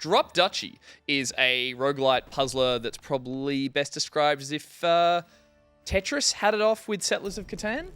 Drop Duchy is a roguelite puzzler that's probably best described as if Tetris had it off with Settlers of Catan.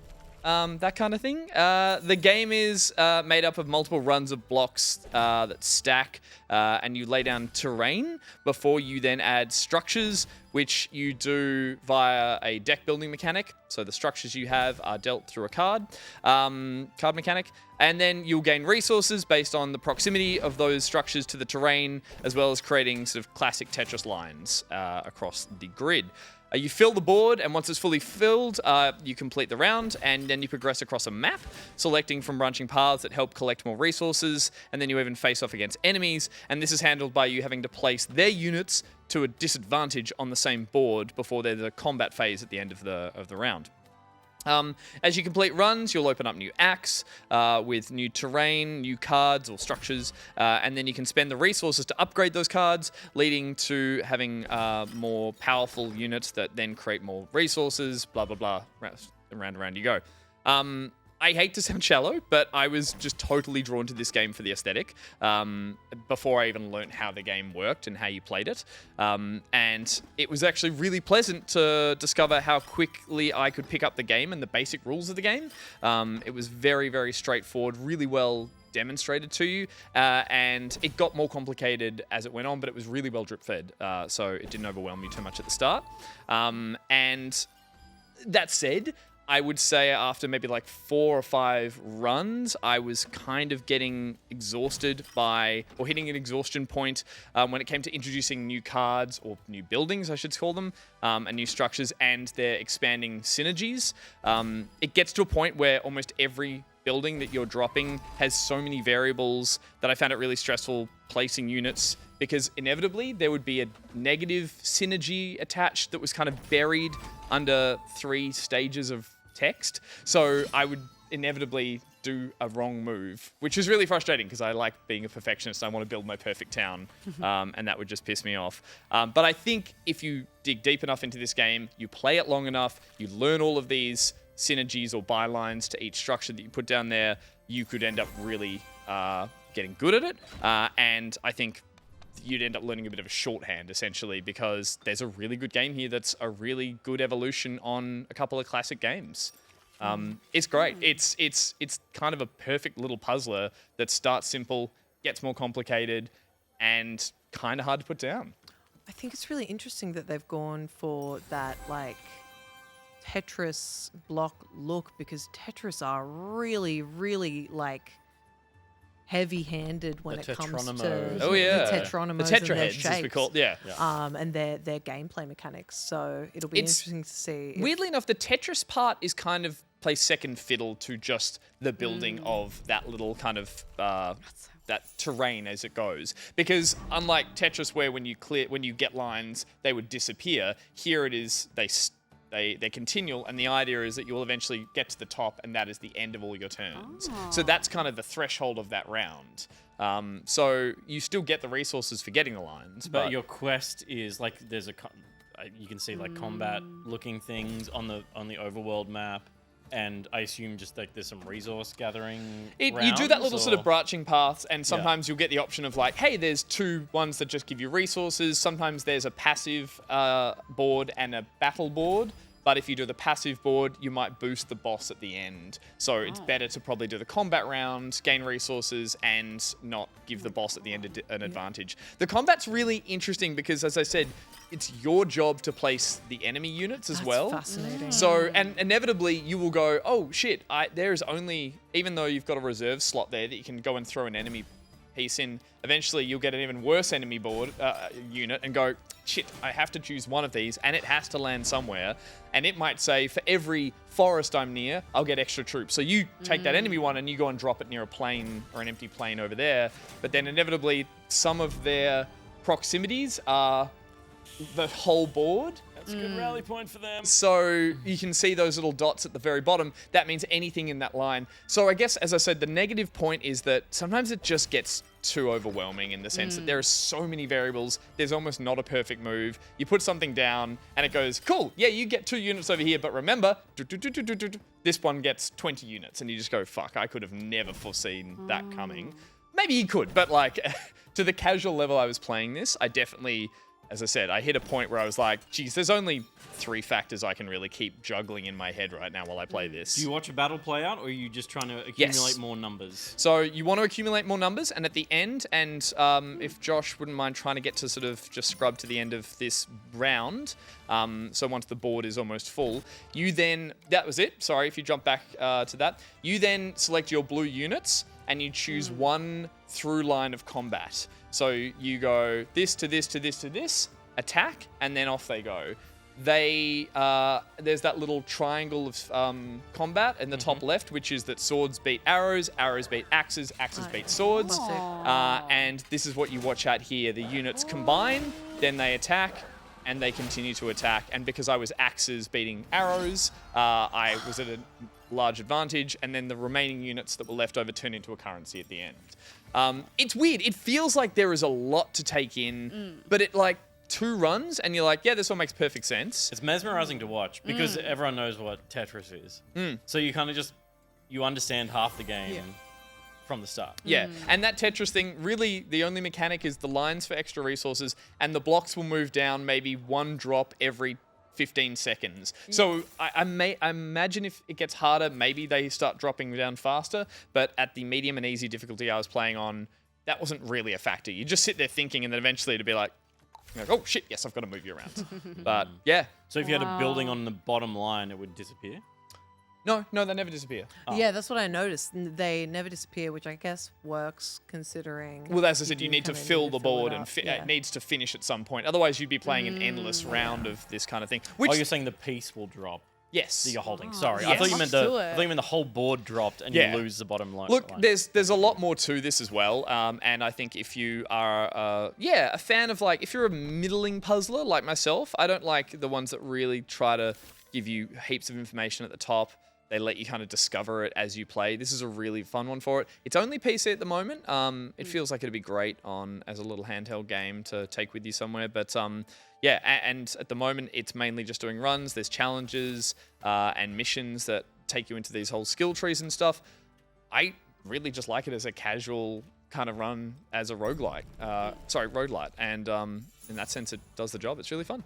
That kind of thing. The game is made up of multiple runs of blocks that stack, and you lay down terrain before you then add structures, which you do via a deck building mechanic. So the structures you have are dealt through a card mechanic, and then you'll gain resources based on the proximity of those structures to the terrain, as well as creating sort of classic Tetris lines across the grid. You fill the board, and once it's fully filled, you complete the round, and then you progress across a map, selecting from branching paths that help collect more resources, and then you even face off against enemies, and this is handled by you having to place their units to a disadvantage on the same board before there's a combat phase at the end of the round. As you complete runs, you'll open up new acts with new terrain, new cards or structures, and then you can spend the resources to upgrade those cards, leading to having more powerful units that then create more resources, blah, blah, blah, round and round you go. I hate to sound shallow, but I was just totally drawn to this game for the aesthetic before I even learnt how the game worked and how you played it. And it was actually really pleasant to discover how quickly I could pick up the game and the basic rules of the game. It was very, very straightforward, really well demonstrated to you, and it got more complicated as it went on, but it was really well drip-fed, so it didn't overwhelm me too much at the start. And that said, I would say after maybe like 4 or 5 runs, I was kind of getting exhausted or hitting an exhaustion point when it came to introducing new cards, or new buildings, I should call them, and new structures, and their expanding synergies. It gets to a point where almost every building that you're dropping has so many variables that I found it really stressful placing units, because inevitably there would be a negative synergy attached that was kind of buried under 3 stages of text. So I would inevitably do a wrong move, which is really frustrating because I like being a perfectionist. I want to build my perfect town, and that would just piss me off. But I think if you dig deep enough into this game, you play it long enough, you learn all of these synergies or bylines to each structure that you put down there, you could end up really getting good at it. And I think you'd end up learning a bit of a shorthand, essentially, because there's a really good game here that's a really good evolution on a couple of classic games. It's great. It's kind of a perfect little puzzler that starts simple, gets more complicated, and kind of hard to put down. I think it's really interesting that they've gone for that, like, Tetris block look, because Tetris are really, really, like, heavy-handed when it comes to the tetronomos, the tetraheads, and their shapes, as we call it, and their gameplay mechanics. So it'll be interesting to see. Weirdly enough, the Tetris part is kind of plays second fiddle to just the building of that little kind of that terrain as it goes. Because unlike Tetris, where when you get lines, they would disappear. Here it is, they're continual, and the idea is that you will eventually get to the top, and that is the end of all your turns. So that's kind of the threshold of that round. So you still get the resources for getting the lines, but your quest is like there's you can see like combat-looking things on the overworld map. And I assume just like there's some resource gathering. You do that little sort of branching paths, and sometimes you'll get the option of like, hey, there's 2 ones that just give you resources. Sometimes there's a passive board and a battle board. But if you do the passive board, you might boost the boss at the end. So it's better to probably do the combat round, gain resources, and not give the boss at the end an advantage. The combat's really interesting because, as I said, it's your job to place the enemy units as well. That's fascinating. So, and inevitably you will go, oh shit, there's only, even though you've got a reserve slot there that you can go and throw an enemy piece in, eventually you'll get an even worse enemy board unit and go, shit, I have to choose one of these, and it has to land somewhere. And it might say, for every forest I'm near, I'll get extra troops. So you take that enemy one and you go and drop it near a plain or an empty plain over there. But then inevitably, some of their proximities are the whole board. That's a good rally point for them. So you can see those little dots at the very bottom. That means anything in that line. So I guess, as I said, the negative point is that sometimes it just gets too overwhelming in the sense that there are so many variables. There's almost not a perfect move. You put something down and it goes, cool, yeah, you get 2 units over here, but remember, this one gets 20 units. And you just go, fuck, I could have never foreseen that coming. Maybe you could, but like, to the casual level I was playing this, I definitely, as I said, I hit a point where I was like, geez, there's only 3 factors I can really keep juggling in my head right now while I play this. Do you watch a battle play out, or are you just trying to accumulate more numbers? So you want to accumulate more numbers, and at the end, and if Josh wouldn't mind trying to get to sort of just scrub to the end of this round, so once the board is almost full, you then, that was it, sorry, if you jump back to that, you then select your blue units, and you choose one through line of combat. So you go this to this to this to this, attack, and then off they go. There's that little triangle of combat in the top left, which is that swords beat arrows, arrows beat axes, axes beat swords. And this is what you watch out here. The units combine, then they attack, and they continue to attack. And because I was axes beating arrows, I was at a large advantage, and then the remaining units that were left over turn into a currency at the end. It's weird. It feels like there is a lot to take in, but it like 2 runs and you're like, yeah, this one makes perfect sense. It's mesmerizing to watch because everyone knows what Tetris is. So you kind of just, you understand half the game from the start. Yeah, and that Tetris thing, really the only mechanic is the lines for extra resources, and the blocks will move down maybe 1 drop every 15 seconds. So I imagine if it gets harder, maybe they start dropping down faster, but at the medium and easy difficulty I was playing on, that wasn't really a factor. You just sit there thinking, and then eventually it'd be like, oh shit, yes, I've got to move you around. But yeah. So if you had a building on the bottom line, it would disappear? No, they never disappear. Yeah, that's what I noticed. They never disappear, which I guess works considering. Well, as I said, you do need to come in, fill you the it board, up. and it needs to finish at some point. Otherwise, you'd be playing an endless round of this kind of thing. Which, Oh, you're saying the piece will drop yes. that you're holding. Sorry, Yes. I thought you meant Let's do I it. thought you meant the whole board dropped and Yeah. you lose the bottom line. Look, there's a lot more to this as well, and I think if you are, a fan of like, if you're a middling puzzler like myself, I don't like the ones that really try to give you heaps of information at the top. They let you kind of discover it as you play. This is a really fun one for it. It's only PC at the moment. It feels like it'd be great as a little handheld game to take with you somewhere. But yeah, and at the moment, it's mainly just doing runs. There's challenges and missions that take you into these whole skill trees and stuff. I really just like it as a casual kind of run as a roguelite. Roguelite. And in that sense, it does the job. It's really fun.